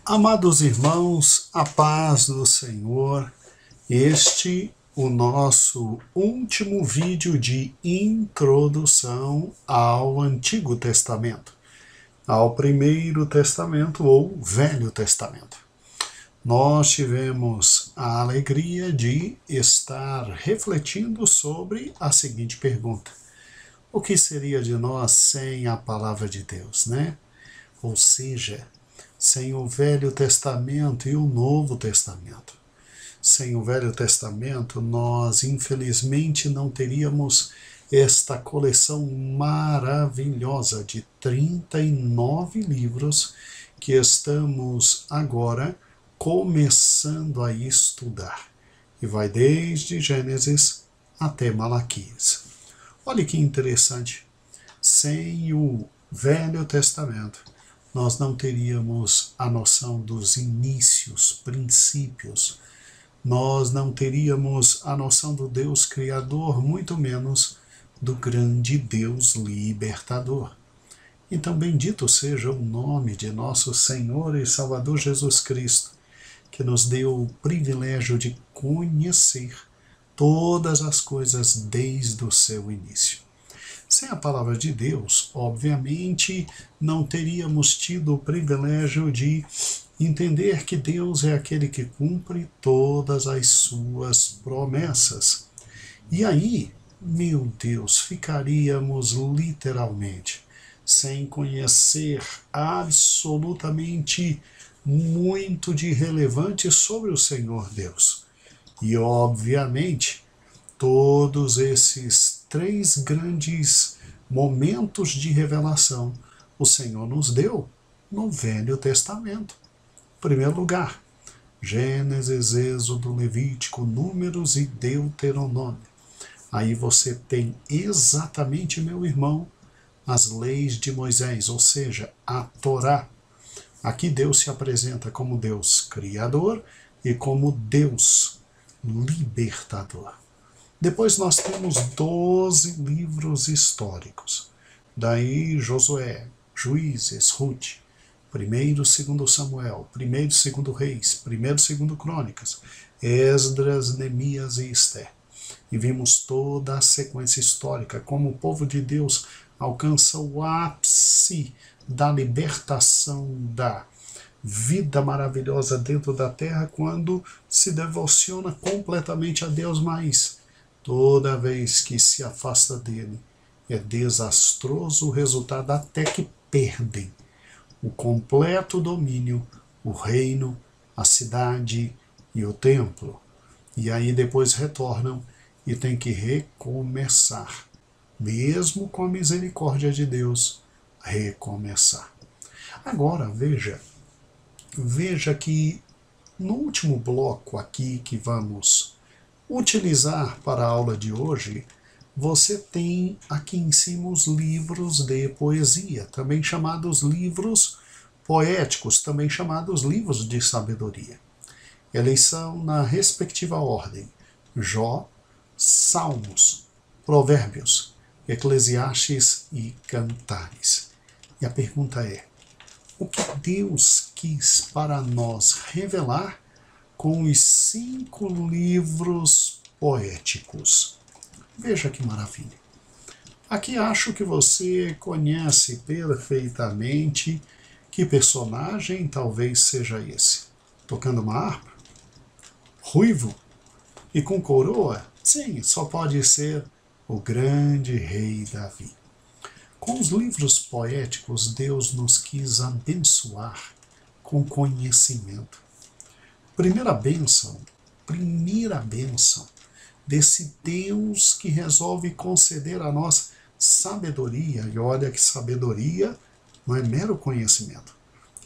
Amados irmãos, a paz do Senhor, o nosso último vídeo de introdução ao Antigo Testamento, ao Primeiro Testamento ou Velho Testamento. Nós tivemos a alegria de estar refletindo sobre a seguinte pergunta: o que seria de nós sem a Palavra de Deus, né? Ou seja, sem o Velho Testamento e o Novo Testamento. Sem o Velho Testamento, nós infelizmente não teríamos esta coleção maravilhosa de 39 livros que estamos agora começando a estudar. E vai desde Gênesis até Malaquias. Olha que interessante. Sem o Velho Testamento, nós não teríamos a noção dos inícios, princípios. Nós não teríamos a noção do Deus Criador, muito menos do grande Deus Libertador. Então, bendito seja o nome de nosso Senhor e Salvador Jesus Cristo, que nos deu o privilégio de conhecer todas as coisas desde o seu início. Sem a palavra de Deus, obviamente, não teríamos tido o privilégio de entender que Deus é aquele que cumpre todas as suas promessas. E aí, meu Deus, ficaríamos literalmente sem conhecer absolutamente muito de relevante sobre o Senhor Deus. E, obviamente, todos esses 3 grandes momentos de revelação o Senhor nos deu no Velho Testamento. Em primeiro lugar, Gênesis, Êxodo, Levítico, Números e Deuteronômio. Aí você tem exatamente, meu irmão, as leis de Moisés, ou seja, a Torá. Aqui Deus se apresenta como Deus Criador e como Deus Libertador. Depois nós temos 12 livros históricos. Daí Josué, Juízes, Ruth, 1º e 2º Samuel, 1º e 2º Reis, 1º e 2º Crônicas, Esdras, Neemias e Esther. E vimos toda a sequência histórica, como o povo de Deus alcança o ápice da libertação da vida maravilhosa dentro da terra quando se devociona completamente a Deus, mas toda vez que se afasta dele, é desastroso o resultado, até que perdem o completo domínio, o reino, a cidade e o templo. E aí depois retornam e tem que recomeçar. Mesmo com a misericórdia de Deus, recomeçar. Agora, veja que no último bloco aqui que vamos utilizar para a aula de hoje, você tem aqui em cima os livros de poesia, também chamados livros poéticos, também chamados livros de sabedoria. Eles são na respectiva ordem: Jó, Salmos, Provérbios, Eclesiastes e Cantares. E a pergunta é: o que Deus quis para nós revelar com os 5 livros poéticos? Veja que maravilha. Aqui acho que você conhece perfeitamente que personagem talvez seja esse. Tocando uma harpa? Ruivo? E com coroa? Sim, só pode ser o grande rei Davi. Com os livros poéticos, Deus nos quis abençoar com conhecimento. Primeira bênção desse Deus que resolve conceder a nós sabedoria. E olha que sabedoria não é mero conhecimento.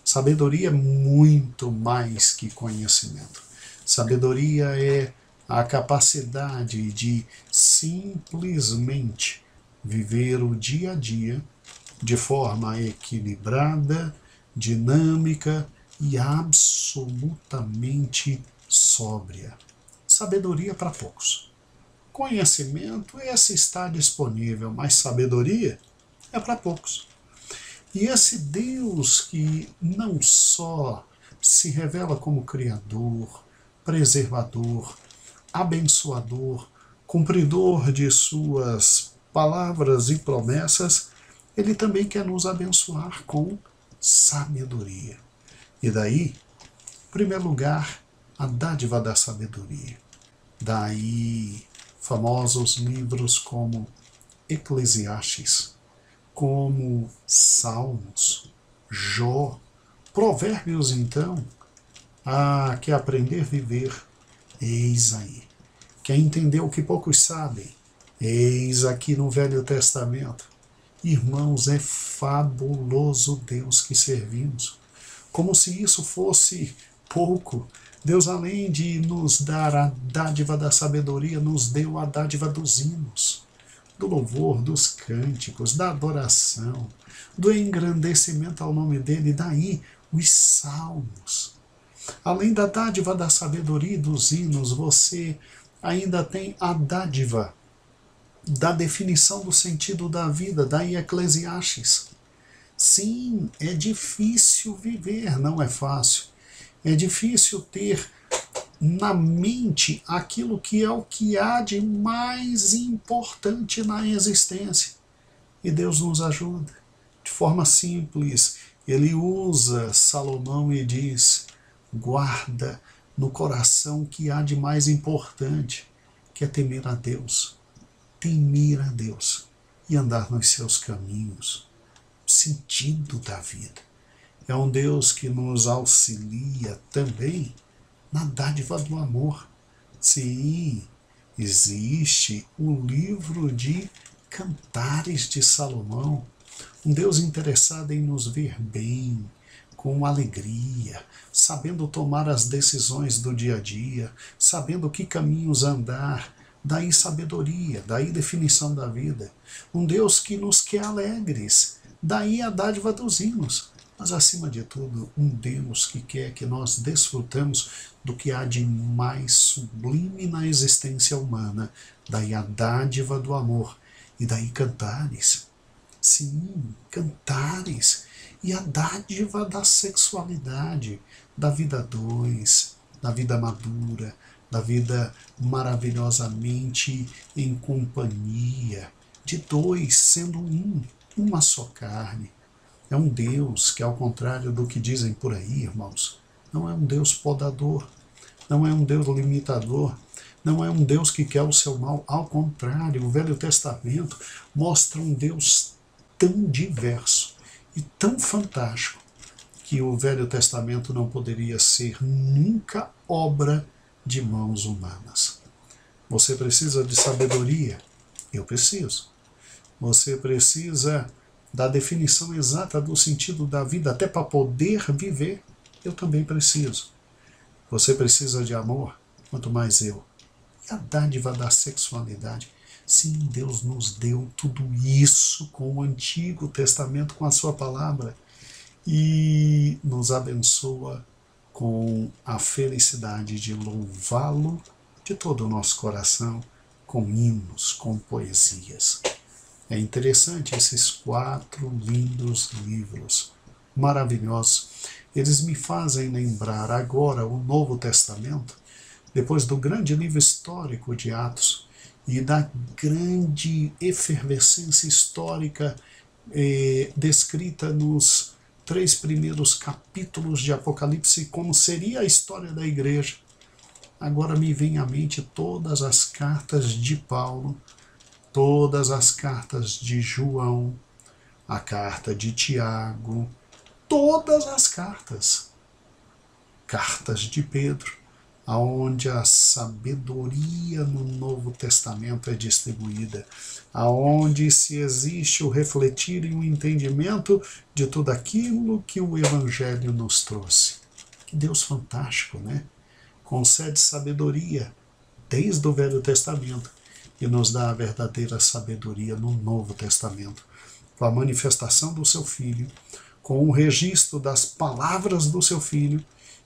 Sabedoria é muito mais que conhecimento. Sabedoria é a capacidade de simplesmente viver o dia a dia de forma equilibrada, dinâmica e absolutamente sóbria. Sabedoria para poucos. Conhecimento, esse está disponível, mas sabedoria é para poucos. E esse Deus que não só se revela como Criador, preservador, abençoador, cumpridor de suas palavras e promessas, Ele também quer nos abençoar com sabedoria. E daí, em primeiro lugar, a dádiva da sabedoria. Daí, famosos livros como Eclesiastes, como Salmos, Jó, Provérbios, então. Quer aprender a viver? Eis aí. Quer entender o que poucos sabem? Eis aqui no Velho Testamento. Irmãos, é fabuloso Deus que servimos. Como se isso fosse pouco. Deus, além de nos dar a dádiva da sabedoria, nos deu a dádiva dos hinos, do louvor, dos cânticos, da adoração, do engrandecimento ao nome dele, daí os salmos. Além da dádiva da sabedoria e dos hinos, você ainda tem a dádiva da definição do sentido da vida, daí Eclesiastes. Sim, é difícil viver, não é fácil. É difícil ter na mente aquilo que é o que há de mais importante na existência. E Deus nos ajuda. De forma simples, Ele usa Salomão e diz: guarda no coração o que há de mais importante, que é temer a Deus. Temer a Deus e andar nos seus caminhos. O sentido da vida. É um Deus que nos auxilia também na dádiva do amor. Sim, existe o livro de Cantares de Salomão, um Deus interessado em nos ver bem, com alegria, sabendo tomar as decisões do dia a dia, sabendo que caminhos andar, daí sabedoria, daí definição da vida. Um Deus que nos quer alegres, daí a dádiva dos hinos. Mas, acima de tudo, um Deus que quer que nós desfrutamos do que há de mais sublime na existência humana. Daí a dádiva do amor. E daí Cantares. Sim, Cantares. E a dádiva da sexualidade, da vida a dois, da vida madura, da vida maravilhosamente em companhia, de dois sendo um, uma só carne. É um Deus que, ao contrário do que dizem por aí, irmãos, não é um Deus podador, não é um Deus limitador, não é um Deus que quer o seu mal. Ao contrário, o Velho Testamento mostra um Deus tão diverso e tão fantástico que o Velho Testamento não poderia ser nunca obra de mãos humanas. Você precisa de sabedoria? Eu preciso. Você precisa da definição exata do sentido da vida, até para poder viver? Eu também preciso. Você precisa de amor? Quanto mais eu. E a dádiva da sexualidade? Sim, Deus nos deu tudo isso com o Antigo Testamento, com a sua palavra, e nos abençoa com a felicidade de louvá-lo de todo o nosso coração, com hinos, com poesias. É interessante esses 4 lindos livros, maravilhosos. Eles me fazem lembrar agora o Novo Testamento, depois do grande livro histórico de Atos e da grande efervescência histórica descrita nos 3 primeiros capítulos de Apocalipse, como seria a história da igreja. Agora me vem à mente todas as cartas de Paulo, todas as cartas de João, a carta de Tiago, todas as cartas de Pedro, aonde a sabedoria no Novo Testamento é distribuída, aonde se existe o refletir e o entendimento de tudo aquilo que o Evangelho nos trouxe. Que Deus fantástico, né? Concede sabedoria desde o Velho Testamento e nos dá a verdadeira sabedoria no Novo Testamento, com a manifestação do seu Filho, com o registro das palavras do seu Filho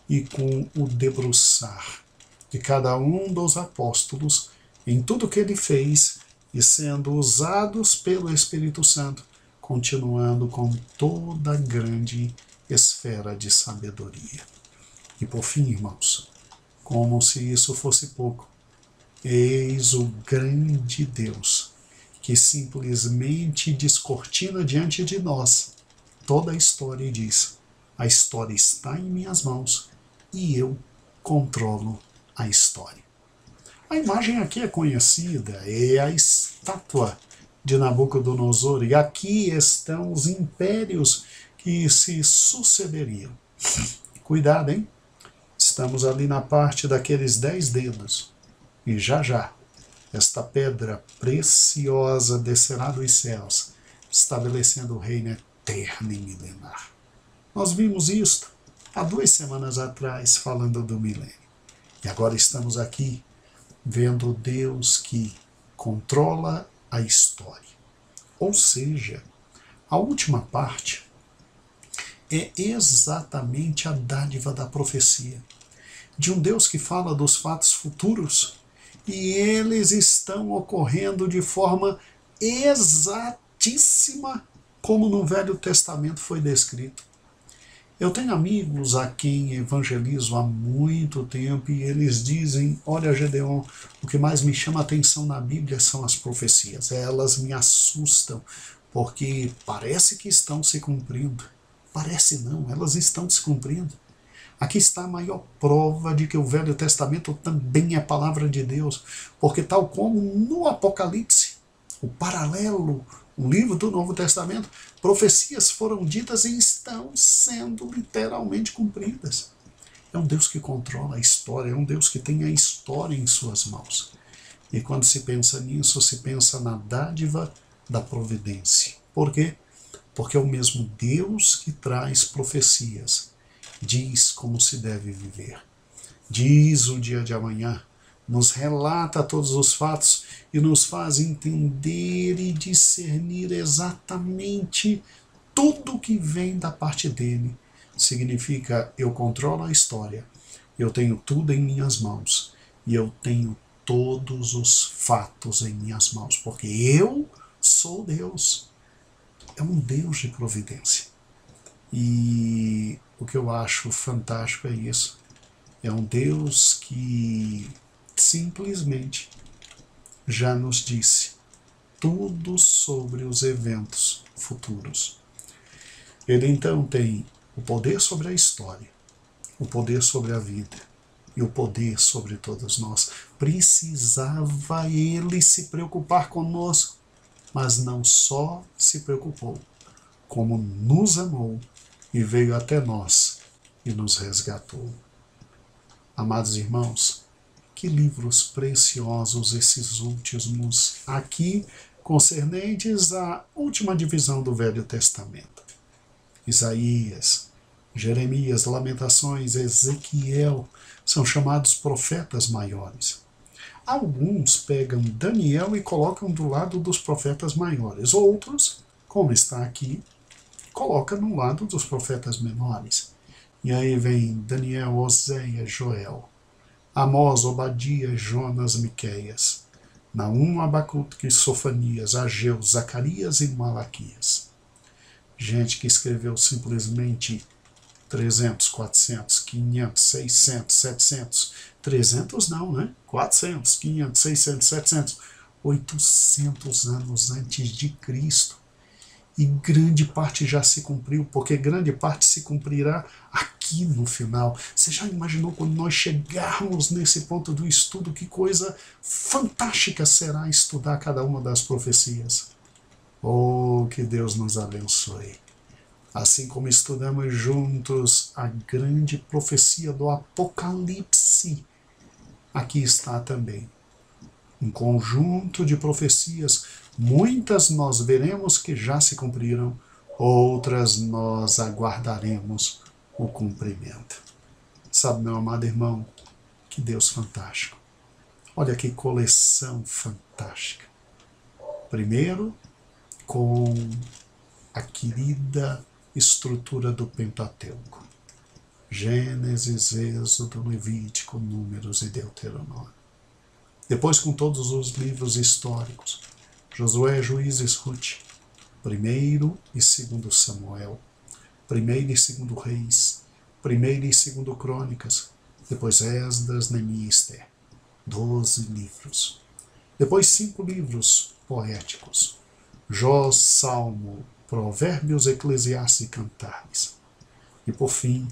e com o debruçar de cada um dos apóstolos em tudo que ele fez e sendo usados pelo Espírito Santo, continuando com toda a grande esfera de sabedoria. E por fim, irmãos, como se isso fosse pouco, eis o grande Deus que simplesmente descortina diante de nós toda a história e diz: a história está em minhas mãos e eu controlo a história. A imagem aqui é conhecida, é a estátua de Nabucodonosor, e aqui estão os impérios que se sucederiam. Cuidado, hein? Estamos ali na parte daqueles 10 dedos, e já, esta pedra preciosa descerá dos céus, estabelecendo o reino eterno e milenar. Nós vimos isto há 2 semanas atrás, falando do milênio. E agora estamos aqui vendo o Deus que controla a história. Ou seja, a última parte é exatamente a dádiva da profecia, de um Deus que fala dos fatos futuros, e eles estão ocorrendo de forma exatíssima, como no Velho Testamento foi descrito. Eu tenho amigos a quem evangelizo há muito tempo e eles dizem: olha, Gedeon, o que mais me chama a atenção na Bíblia são as profecias. Elas me assustam, porque parece que estão se cumprindo. Parece não, elas estão se cumprindo. Aqui está a maior prova de que o Velho Testamento também é palavra de Deus, porque tal como no Apocalipse, o paralelo, o livro do Novo Testamento, profecias foram ditas e estão sendo literalmente cumpridas. É um Deus que controla a história, é um Deus que tem a história em suas mãos. E quando se pensa nisso, se pensa na dádiva da providência. Por quê? Porque é o mesmo Deus que traz profecias, diz como se deve viver, diz o dia de amanhã, nos relata todos os fatos e nos faz entender e discernir exatamente tudo que vem da parte dele. Significa: eu controlo a história, eu tenho tudo em minhas mãos e eu tenho todos os fatos em minhas mãos, porque eu sou Deus. É um Deus de providência. E o que eu acho fantástico é isso. É um Deus que simplesmente já nos disse tudo sobre os eventos futuros. Ele então tem o poder sobre a história, o poder sobre a vida e o poder sobre todos nós. Precisava ele se preocupar conosco, mas não só se preocupou, como nos amou e veio até nós e nos resgatou. Amados irmãos, que livros preciosos esses últimos aqui, concernentes à última divisão do Velho Testamento. Isaías, Jeremias, Lamentações, Ezequiel são chamados profetas maiores. Alguns pegam Daniel e colocam do lado dos profetas maiores. Outros, como está aqui, colocam no lado dos profetas menores. E aí vem Daniel, Oséias, Joel, Amós, Obadias, Jonas, Miqueias, Naum, Abacuque, Sofanias, Ageu, Zacarias e Malaquias. Gente que escreveu simplesmente 300, 400, 500, 600, 700, 300 não, né? 400, 500, 600, 700, 800 anos antes de Cristo. E grande parte já se cumpriu, porque grande parte se cumprirá aqui no final. Você já imaginou quando nós chegarmos nesse ponto do estudo, que coisa fantástica será estudar cada uma das profecias? Oh, que Deus nos abençoe. Assim como estudamos juntos a grande profecia do Apocalipse, aqui está também um conjunto de profecias. Muitas nós veremos que já se cumpriram, outras nós aguardaremos o cumprimento. Sabe, meu amado irmão, que Deus fantástico. Olha que coleção fantástica. Primeiro, com a querida estrutura do Pentateuco. Gênesis, Êxodo, Levítico, Números e Deuteronômio. Depois com todos os livros históricos. Josué, Juízes, Ruth, 1º e 2º Samuel, 1º e 2º Reis, 1º e 2º Crônicas, depois Esdras, Neemias e Ester. 12 livros. Depois 5 livros poéticos. Jó, Salmo, Provérbios, Eclesiastes e Cantares. E por fim,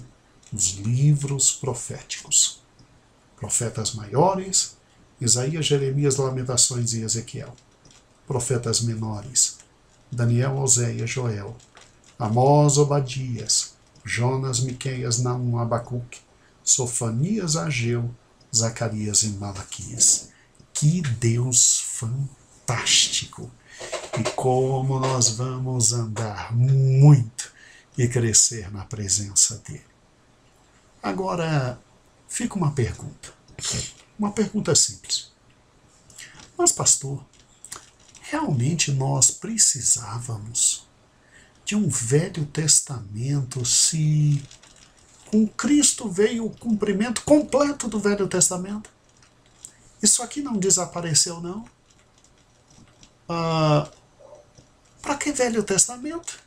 os livros proféticos. Profetas maiores, Isaías, Jeremias, Lamentações e Ezequiel. Profetas menores, Daniel, Oséias, Joel, Amós, Obadias, Jonas, Miqueias, Naum, Abacuque, Sofanias, Ageu, Zacarias e Malaquias. Que Deus fantástico! E como nós vamos andar muito e crescer na presença dele. Agora, fica uma pergunta simples. Mas, pastor, realmente nós precisávamos de um Velho Testamento se com Cristo veio o cumprimento completo do Velho Testamento? Isso aqui não desapareceu, não? Para que Velho Testamento?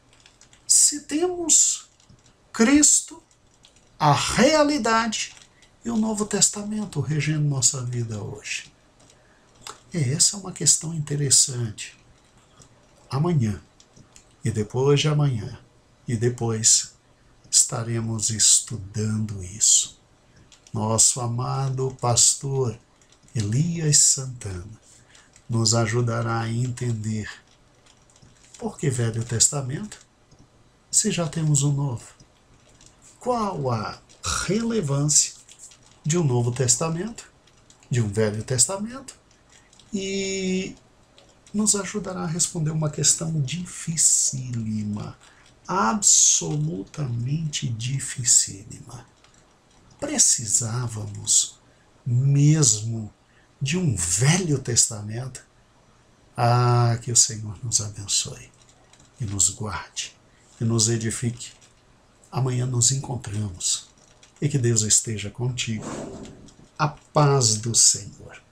Se temos Cristo, a realidade e o Novo Testamento regendo nossa vida hoje. E essa é uma questão interessante. Amanhã, e depois de amanhã, e depois estaremos estudando isso. Nosso amado pastor Elias Santana nos ajudará a entender por que Velho Testamento, se já temos um Novo. Qual a relevância de um Novo Testamento, de um Velho Testamento, e nos ajudará a responder uma questão dificílima, absolutamente dificílima. Precisávamos mesmo de um Velho Testamento? Que o Senhor nos abençoe e nos guarde e nos edifique. Amanhã nos encontramos e que Deus esteja contigo. A paz do Senhor.